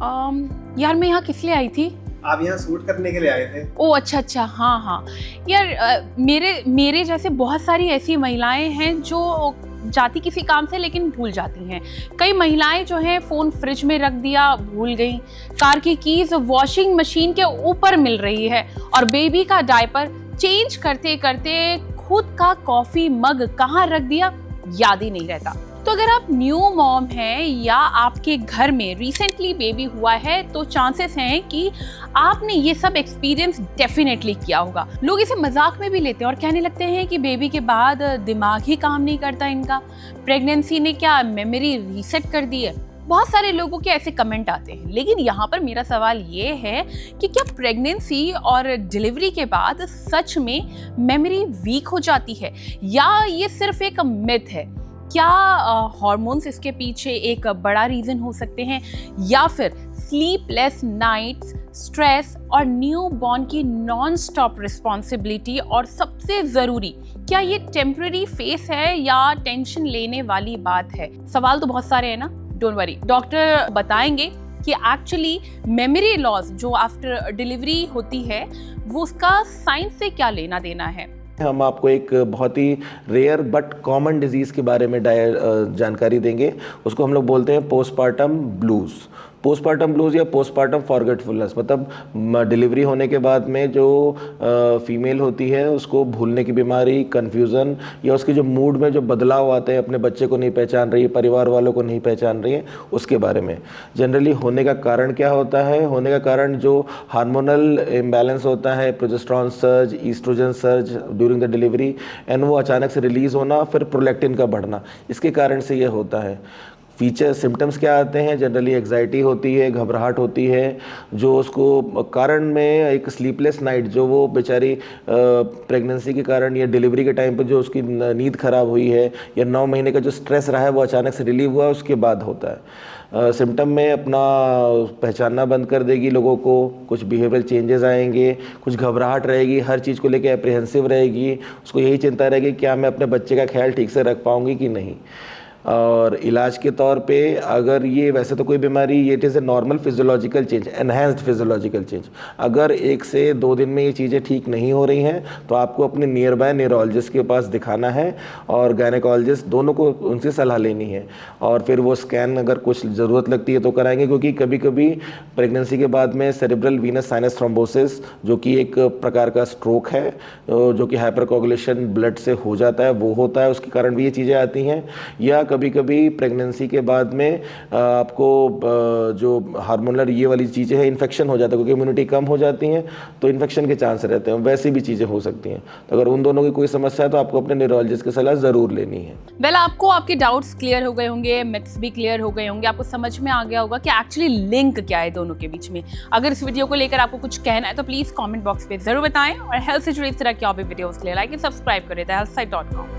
यार मैं यहाँ किस लिए आई थी? आप यहाँ शूट करने के लिए आए थे? ओ अच्छा, हाँ हाँ। यार मेरे जैसे बहुत सारी ऐसी महिलाएं हैं जो जाती किसी काम से लेकिन भूल जाती हैं। कई महिलाएं जो हैं फ़ोन फ्रिज में रख दिया, भूल गई। कार की कीज वॉशिंग मशीन के ऊपर मिल रही है और बेबी का डायपर चेंज करते करते खुद का कॉफ़ी मग कहाँ रख दिया याद ही नहीं रहता। तो अगर आप न्यू मॉम हैं या आपके घर में रिसेंटली बेबी हुआ है तो चांसेस हैं कि आपने ये सब एक्सपीरियंस डेफिनेटली किया होगा। लोग इसे मजाक में भी लेते हैं और कहने लगते हैं कि बेबी के बाद दिमाग ही काम नहीं करता इनका, प्रेगनेंसी ने क्या मेमोरी रीसेट कर दी है। बहुत सारे लोगों के ऐसे कमेंट आते हैं, लेकिन यहाँ पर मेरा सवाल ये है कि क्या प्रेगनेंसी और डिलीवरी के बाद सच में मेमोरी वीक हो जाती है या ये सिर्फ एक मिथ है? क्या हार्मोन्स इसके पीछे एक बड़ा रीज़न हो सकते हैं या फिर स्लीपलेस नाइट्स, स्ट्रेस और न्यू बॉर्न की नॉन स्टॉप रिस्पॉन्सिबिलिटी, और सबसे ज़रूरी क्या ये टेम्पररी फेस है या टेंशन लेने वाली बात है? सवाल तो बहुत सारे हैं ना, डोंट वरी, डॉक्टर बताएंगे कि एक्चुअली मेमोरी लॉस जो आफ्टर डिलीवरी होती है वो उसका साइंस से क्या लेना देना है। हम आपको एक बहुत ही रेयर बट कॉमन डिजीज़ के बारे में जानकारी देंगे। उसको हम लोग बोलते हैं पोस्टपार्टम ब्लूज़। पोस्टपार्टम ब्लूज़ या पोस्टपार्टम फॉरगेटफुलनेस, मतलब डिलीवरी होने के बाद में जो फीमेल होती है उसको भूलने की बीमारी, कन्फ्यूज़न या उसके जो मूड में जो बदलाव आते हैं, अपने बच्चे को नहीं पहचान रही है, परिवार वालों को नहीं पहचान रही है, उसके बारे में। जनरली होने का कारण क्या होता है? होने का कारण जो हार्मोनल इम्बैलेंस होता है, progesterone surge, oestrogen surge during the delivery, and वो अचानक से रिलीज़ होना, फिर प्रोलैक्टिन का बढ़ना, इसके कारण से ये होता है। फीचर सिम्टम्स क्या आते हैं? जनरली एग्जाइटी होती है, घबराहट होती है, जो उसको कारण में एक स्लीपलेस नाइट, जो वो बेचारी प्रेगनेंसी के कारण या डिलीवरी के टाइम पर जो उसकी नींद खराब हुई है या 9 महीने का जो स्ट्रेस रहा है वो अचानक से रिलीव हुआ, उसके बाद होता है। सिम्टम में अपना पहचानना बंद कर देगी लोगों को, कुछ बिहेवियरल चेंजेस आएंगे, कुछ घबराहट रहेगी, हर चीज़ को लेकर एप्रीहेंसिव रहेगी, उसको यही चिंता रहेगी क्या मैं अपने बच्चे का ख्याल ठीक से रख पाऊँगी कि नहीं। और इलाज के तौर पे अगर ये वैसे तो कोई बीमारी, ये it is a normal physiological change, enhanced physiological change. अगर 1 से 2 दिन में ये चीज़ें ठीक नहीं हो रही हैं तो आपको अपने नियर बाय न्यूरोलॉजिस्ट के पास दिखाना है और गायनेकोलॉजिस्ट, दोनों को उनसे सलाह लेनी है। और फिर वो स्कैन अगर कुछ ज़रूरत लगती है तो कराएंगे, क्योंकि कभी कभी प्रेगनेंसी के बाद में सेरेब्रल वीनस साइनस थ्रोम्बोसिस, जो कि एक प्रकार का स्ट्रोक है, जो कि हाइपरकोगुलेशन ब्लड से हो जाता है, वो होता है, उसके कारण भी ये चीज़ें आती हैं। या कभी कभी प्रेगनेंसी के बाद में आपको जो हार्मोनल ये वाली चीज़ें हैं, इन्फेक्शन हो जाता है, क्योंकि इम्यूनिटी कम हो जाती हैं तो इन्फेक्शन के चांस रहते हैं, वैसी भी चीज़ें हो सकती हैं। तो अगर उन दोनों की कोई समस्या है तो आपको अपने न्यूरोलॉजिस्ट की सलाह ज़रूर लेनी है। वेल, आपको आपके डाउट्स क्लियर हो गए होंगे, मिथ्स भी क्लियर हो गए होंगे, आपको समझ में आ गया होगा कि एक्चुअली लिंक क्या है दोनों के बीच में। अगर इस वीडियो को लेकर आपको कुछ कहना है तो प्लीज़ कॉमेंट बॉक्स पे जरूर बताएं और हेल्थ से जुड़ी इस तरह की और भी वीडियोज़ के लिए लाइक एंड सब्सक्राइब करें healthsite.com।